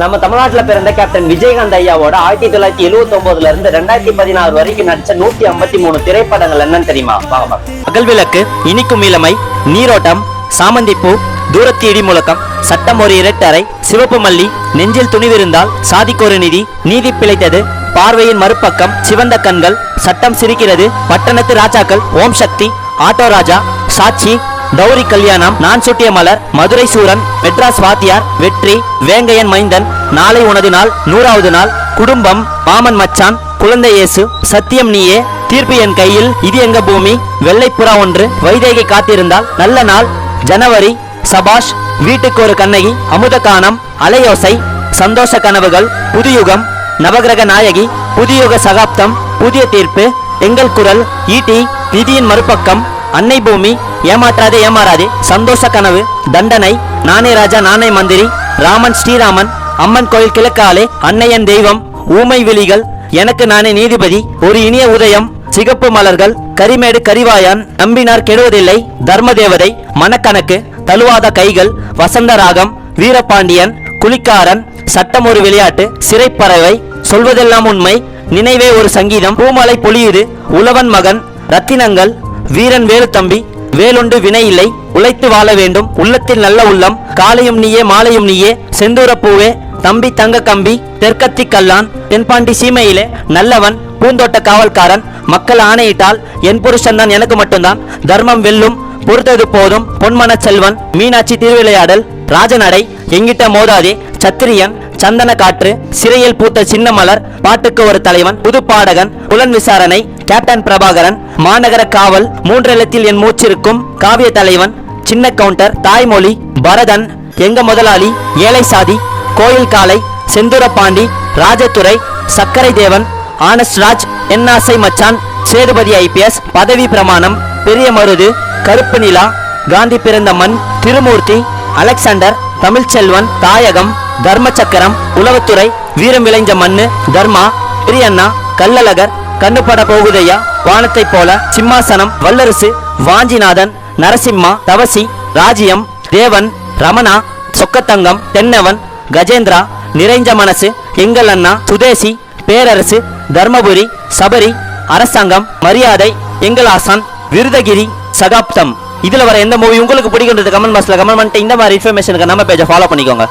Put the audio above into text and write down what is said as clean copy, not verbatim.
நம்ம தமிழ்நாட்டுல பிறந்த கேப்டன் விஜயகாந்த் ஐயாவோட 1979 இருந்து 2016 வரைக்கும் நடிச்ச 153 திரைப்படங்கள் என்னன்னு தெரியுமா? அகல்விளக்கு, இனிக்கும் இளமை, நீரோட்டம், சாமந்திப்பூ, தூரத்து இடி முழக்கம், சட்டம் ஒரு இரட்டரை, சிவப்பு மல்லி, நெஞ்சில் துணிவிருந்தால், சாதிக்கொரு நிதி, நீதி பிழைத்தது, பார்வையின் மறுபக்கம், சிவந்த கண்கள், சட்டம் சிரிக்கிறது, பட்டணத்து ராஜாக்கள், ஓம் சக்தி, ஆட்டோ ராஜா, சாட்சி, கௌரி கல்யாணம், நான் சுட்டிய மலர், மதுரை சூரன், மெட்ராஸ் வாத்தியார், வெற்றி, வேங்கையன் மைந்தன், நாளை உனது நாள், 100வது நாள், குடும்பம், மாமன் மச்சான், குழந்தை இயேசு, சத்தியம் நீயே, தீர்ப்பு என் கையில், இது எங்க பூமி, வெள்ளைப்புறா ஒன்று, வைதேகி காத்திருந்தால், நல்ல நாள், ஜனவரி, சபாஷ், வீட்டுக்கு ஒரு கண்ணகி, அமுதகானம், அலையோசை, சந்தோஷ கனவுகள், புதுயுகம், நவகிரக நாயகி, புதுயுக சகாப்தம், புதிய தீர்ப்பு, எங்கள் குரல், ஈட்டி, விதியின் மறுபக்கம், அன்னை பூமி, ஏமாற்றாதே ஏமாறாதே, சந்தோஷ கனவு, தண்டனை, நானே ராஜா நானே மந்திரி, ராமன் ஸ்ரீராமன், அம்மன் கோயில் கிழக்காலே, அன்னையன் தெய்வம், ஊமை விழிகள், எனக்கு நானே நீதிபதி, ஒரு இனிய உதயம், சிகப்பு மலர்கள், கரிமேடு கரிவாயான், நம்பினார் கெடுவதில்லை, தர்மதேவதை, மனக்கணக்கு, தழுவாத கைகள், வசந்த ராகம், வீரபாண்டியன், குளிக்காரன், சட்டம் ஒரு விளையாட்டு, சிறைப்பறவை, சொல்வதெல்லாம் உண்மை, நினைவே ஒரு சங்கீதம், பூமலை பொழியுது, உழவன் மகன், ரத்தினங்கள், வீரன் வேலு தம்பி, வேலுண்டு வினை இல்லை, உழைத்து வாழ வேண்டும், உள்ளத்தில் நல்ல உள்ளம், காலையும் நீயே மாலையும் நீயே, செந்தூர பூவே, தம்பி தங்க கம்பி, தெற்கத்தி கல்லான், தென்பாண்டி சீமையிலே, நல்லவன், பூந்தோட்ட காவல்காரன், மக்கள் ஆணையிட்டால் என் புருஷன் தான் எனக்கு மட்டும்தான், தர்மம் வெல்லும், பொறுத்தது போதும், பொன்மன செல்வன், மீனாட்சி திருவிளையாடல், ராஜநடை, எங்கிட்ட மோதாதே, சத்திரியன், சந்தன காற்று, சிறையில் பூத்த சின்ன மலர், பாட்டுக்கு ஒரு தலைவன், புது பாடகன், புலன் விசாரணை, கேப்டன் பிரபாகரன், மாநகர காவல், 3 எழுத்தில் என் மூச்சிருக்கும், காவிய தலைவன், சின்ன கவுண்டர், தாய்மொழி, பரதன், எங்க முதலாளி, ஏழை சாதி, கோயில் காலை, செந்தூர பாண்டி, ராஜதுரை, சக்கரை தேவன், ஆனஸ்ட் ராஜ், என்னாசை மச்சான், சேதுபதி IPS, பதவி பிரமாணம், பெரிய மருது, கருப்பு நிலா, காந்தி பிறந்த மண், திருமூர்த்தி, அலெக்சாண்டர், தமிழ்ச்செல்வன், தாயகம், தர்ம சக்கரம், உளவுத்துறை, வீரம் விளைஞ்ச மண்ணு, தர்மா, பெரியண்ணா, கல்லழகர், கண்ணுப்பட போகுதையா, வானத்தை போல, சிம்மாசனம், வல்லரசு, வாஞ்சிநாதன், நரசிம்மா, தவசி, ராஜ்யம், தேவன், ரமணா, சொக்கத்தங்கம், தென்னவன், கஜேந்திரா, நிறைஞ்ச மனசு, எங்கள் அண்ணா, சுதேசி, பேரரசு, தர்மபுரி, சபரி, அரசாங்கம், மரியாதை, எங்கள் ஆசான், விருதகிரி, சகாப்தம். இதுல வர எந்த மூவி உங்களுக்கு பிடிக்கின்றது கமெண்ட் பாக்ஸ்ல கமெண்ட் பண்ணிட்டு இந்த மாதிரி இன்ஃபர்மேஷனுக்கு நம்ம பேஜை ஃபாலோ பண்ணிக்கோங்க.